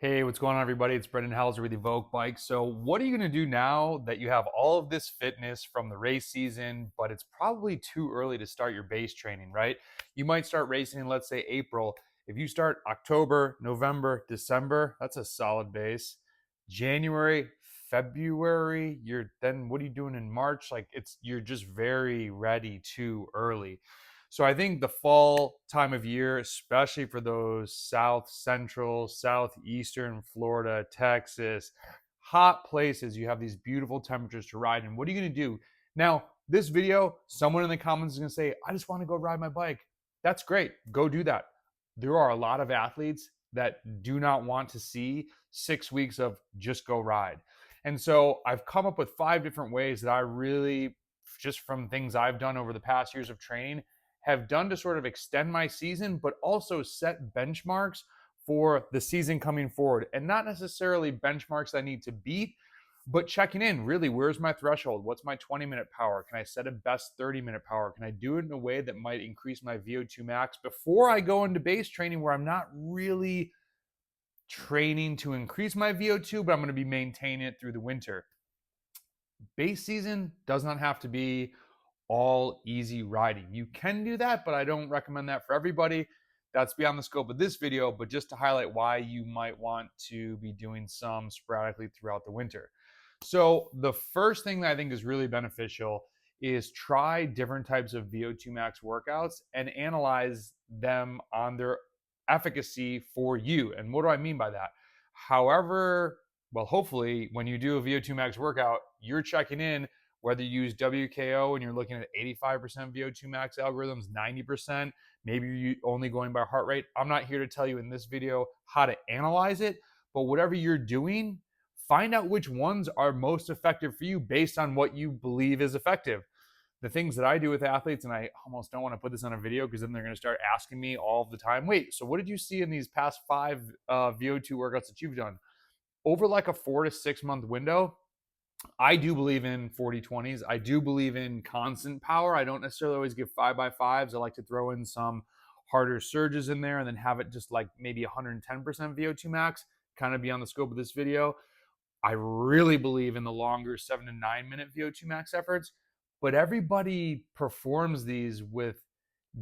Hey, what's going on, everybody? It's Brendan Housler with EVOQ Bikes. So, what are you going to do now that you have all of this fitness from the race season, but it's probably too early to start your base training, right? You might start racing in, let's say, April. If you start October, November, December, that's a solid base. January, February, what are you doing in March? You're just very ready too early. So I think the fall time of year, especially for those South Central, Southeastern Florida, Texas, hot places, you have these beautiful temperatures to ride in. What are you going to do? Now, this video, someone in the comments is going to say, I just want to go ride my bike. That's great. Go do that. There are a lot of athletes that do not want to see 6 weeks of just go ride. And so I've come up with 5 different ways that I really, just from things I've done over the past years of training, have done to sort of extend my season, but also set benchmarks for the season coming forward. And not necessarily benchmarks I need to beat, but checking in really, where's my threshold? What's my 20-minute power? Can I set a best 30-minute power? Can I do it in a way that might increase my VO2 max before I go into base training where I'm not really training to increase my VO2, but I'm going to be maintaining it through the winter? Base season does not have to be all easy riding. You can do that, but I don't recommend that for everybody. That's beyond the scope of this video, but just to highlight why you might want to be doing some sporadically throughout the winter. So the first thing that I think is really beneficial is try different types of VO2 max workouts and analyze them on their efficacy for you. And what do I mean by that? However, well, hopefully when you do a VO2 max workout, you're checking in whether you use WKO and you're looking at 85% VO2 max algorithms, 90%, maybe you're only going by heart rate. I'm not here to tell you in this video how to analyze it, but whatever you're doing, find out which ones are most effective for you based on what you believe is effective. The things that I do with athletes, and I almost don't want to put this on a video because then they're going to start asking me all the time, wait, so what did you see in these past 5 VO2 workouts that you've done? Over like a 4 to 6 month window, I do believe in 40/20s. I do believe in constant power. I don't necessarily always give 5x5s. I like to throw in some harder surges in there and then have it just like maybe 110% VO2 max, kind of beyond the scope of this video. I really believe in the longer 7 to 9 minute VO2 max efforts, but everybody performs these with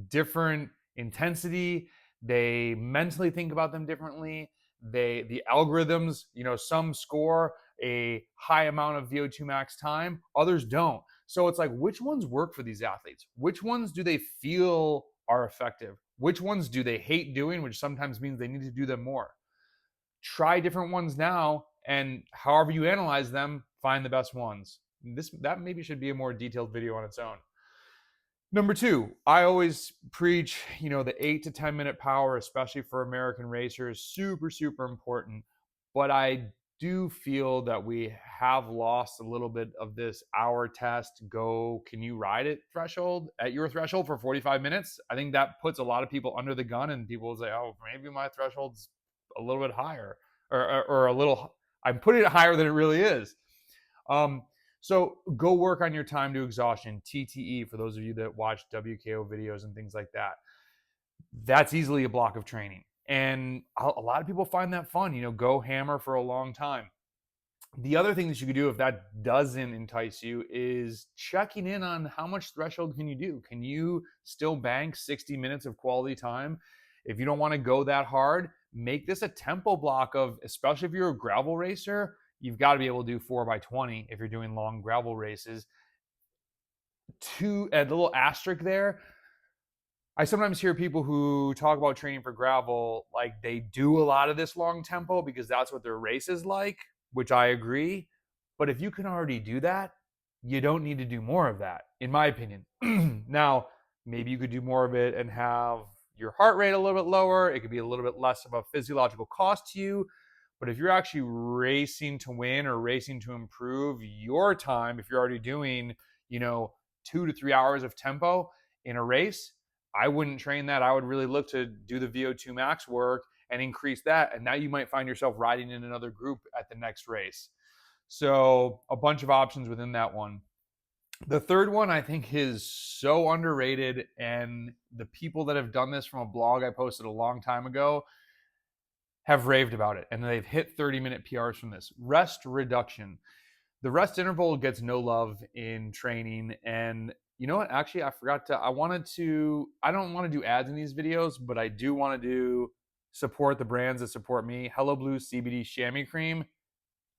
different intensity. They mentally think about them differently. The algorithms, some score a high amount of VO2 max time, others don't. So it's like, which ones work for these athletes? Which ones do they feel are effective? Which ones do they hate doing, which sometimes means they need to do them more? Try different ones now, and however you analyze them, find the best ones. That maybe should be a more detailed video on its own. Number 2, I always preach, the 8 to 10 minute power, especially for American racers, super, super important. But I do feel that we have lost a little bit of this hour test. Can you ride it threshold at your threshold for 45 minutes? I think that puts a lot of people under the gun, and people will say, oh, maybe my threshold's a little bit higher or a little, I'm putting it higher than it really is. So go work on your time to exhaustion, TTE, for those of you that watch WKO videos and things like that. That's easily a block of training. And a lot of people find that fun, go hammer for a long time. The other thing that you could do if that doesn't entice you is checking in on how much threshold can you do. Can you still bank 60 minutes of quality time? If you don't want to go that hard, make this a tempo block of, especially if you're a gravel racer, you've got to be able to do 4x20 if you're doing long gravel races. A little asterisk there, I sometimes hear people who talk about training for gravel like they do a lot of this long tempo because that's what their race is like, which I agree. But if you can already do that, you don't need to do more of that, in my opinion. Now, maybe you could do more of it and have your heart rate a little bit lower. It could be a little bit less of a physiological cost to you. But if you're actually racing to win or racing to improve your time, if you're already doing, 2 to 3 hours of tempo in a race, I wouldn't train that. I would really look to do the VO2 max work and increase that. And now you might find yourself riding in another group at the next race. So a bunch of options within that one. The third one I think is so underrated, and the people that have done this from a blog I posted a long time ago, have raved about it, and they've hit 30-minute PRs from this. Rest reduction. The rest interval gets no love in training, and you know what? Actually, I forgot to. I don't want to do ads in these videos, but I do want to support the brands that support me. Hello Blue CBD Shami Cream.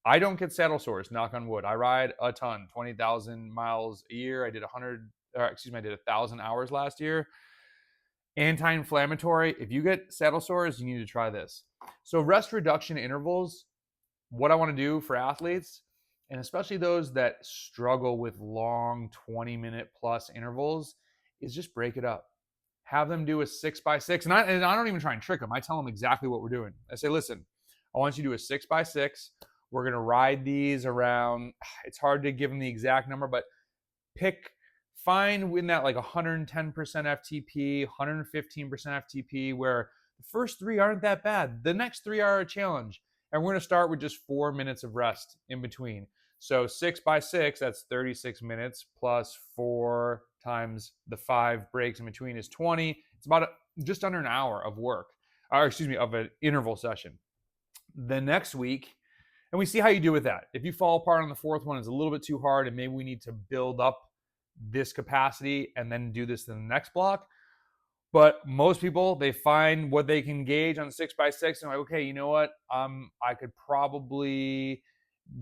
I don't get saddle sores, knock on wood. I ride a ton, 20,000 miles a year. I did 1,000 hours last year. Anti-inflammatory. If you get saddle sores, you need to try this. So rest reduction intervals, what I want to do for athletes, and especially those that struggle with long 20-minute plus intervals, is just break it up. Have them do a 6x6. And I don't even try and trick them. I tell them exactly what we're doing. I say, listen, I want you to do a 6x6. We're going to ride these around. It's hard to give them the exact number, but find in that like 110% FTP, 115% FTP, where the first 3 aren't that bad. The next 3 are a challenge. And we're going to start with just 4 minutes of rest in between. So 6x6, that's 36 minutes plus 4 times the 5 breaks in between is 20. It's about just under an hour of work, of an interval session. The next week, and we see how you do with that. If you fall apart on the 4th one, it's a little bit too hard, and maybe we need to build up this capacity and then do this in the next block. But most people, they find what they can gauge on 6x6 and like, okay, you know what? I could probably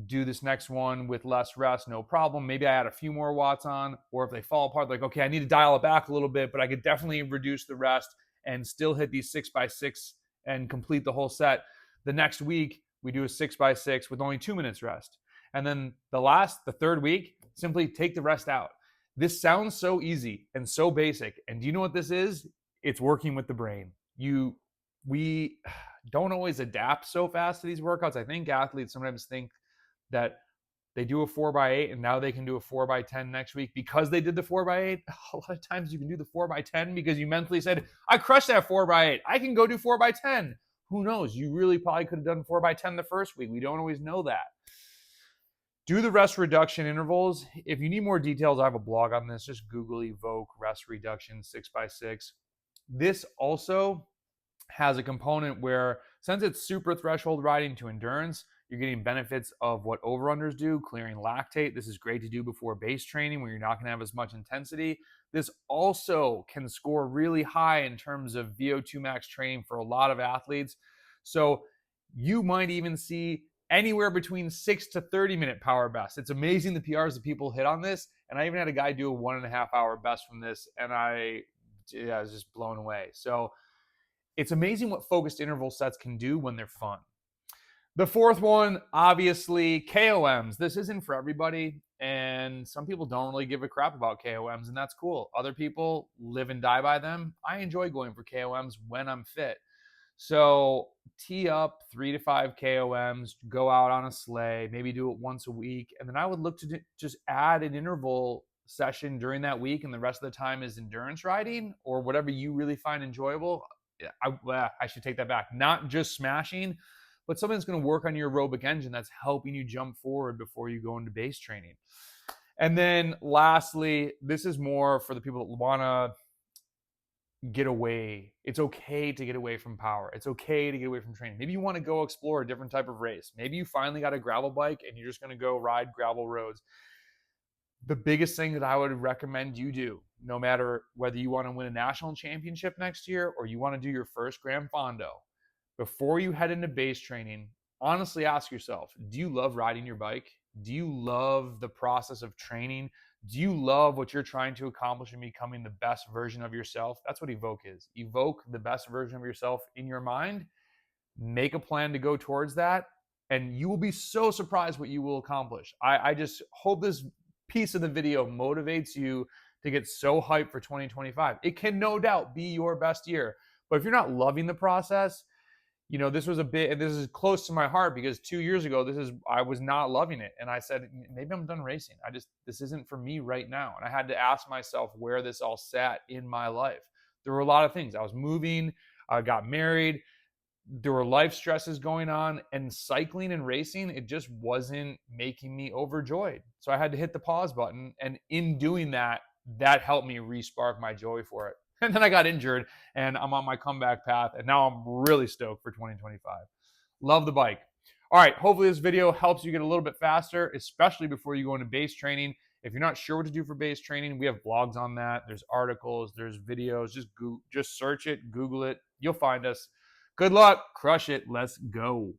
do this next one with less rest, no problem. Maybe I add a few more watts on, or if they fall apart, like, okay, I need to dial it back a little bit, but I could definitely reduce the rest and still hit these 6x6 and complete the whole set. The next week, we do a 6x6 with only 2 minutes rest. And then the 3rd week, simply take the rest out. This sounds so easy and so basic. And do you know what this is? It's working with the brain. We don't always adapt so fast to these workouts. I think athletes sometimes think that they do a 4x8 and now they can do a 4x10 next week because they did the 4x8. A lot of times you can do the 4x10 because you mentally said, I crushed that 4x8. I can go do 4x10. Who knows? You really probably could have done 4x10 the first week. We don't always know that. Do the rest reduction intervals. If you need more details, I have a blog on this. Just Google EVOQ rest reduction 6x6. This also has a component where, since it's super threshold riding to endurance, you're getting benefits of what over-unders do, clearing lactate. This is great to do before base training where you're not going to have as much intensity. This also can score really high in terms of VO2 max training for a lot of athletes. So you might even see anywhere between 6 to 30-minute power best. It's amazing the PRs that people hit on this. And I even had a guy do a 1.5 hour best from this, and I was just blown away. So it's amazing what focused interval sets can do when they're fun. The 4th one, obviously, KOMs. This isn't for everybody, and some people don't really give a crap about KOMs, and that's cool. Other people live and die by them. I enjoy going for KOMs when I'm fit. So tee up 3 to 5 KOMs, go out on a sleigh, maybe do it once a week, and then I would look to just add an interval session during that week, and the rest of the time is endurance riding or whatever you really find enjoyable. I should take that back. Not just smashing, but something that's going to work on your aerobic engine that's helping you jump forward before you go into base training. And then lastly, this is more for the people that want to get away. It's okay to get away from power. It's okay to get away from training. Maybe you want to go explore a different type of race. Maybe you finally got a gravel bike and you're just going to go ride gravel roads. The biggest thing that I would recommend you do, no matter whether you want to win a national championship next year or you want to do your first Gran Fondo, before you head into base training, honestly ask yourself, do you love riding your bike? Do you love the process of training? Do you love what you're trying to accomplish in becoming the best version of yourself? That's what EVOQ is. Evoke the best version of yourself in your mind. Make a plan to go towards that, and you will be so surprised what you will accomplish. I just hope this piece of the video motivates you to get so hyped for 2025. It can no doubt be your best year, but if you're not loving the process, this is close to my heart because 2 years ago, I was not loving it. And I said, maybe I'm done racing. This isn't for me right now. And I had to ask myself where this all sat in my life. There were a lot of things. I was moving, I got married, there were life stresses going on, and cycling and racing, it just wasn't making me overjoyed. So I had to hit the pause button. And in doing that, that helped me re-spark my joy for it. And then I got injured and I'm on my comeback path. And now I'm really stoked for 2025. Love the bike. All right, hopefully this video helps you get a little bit faster, especially before you go into base training. If you're not sure what to do for base training, we have blogs on that. There's articles, there's videos. Just search it, Google it. You'll find us. Good luck. Crush it. Let's go.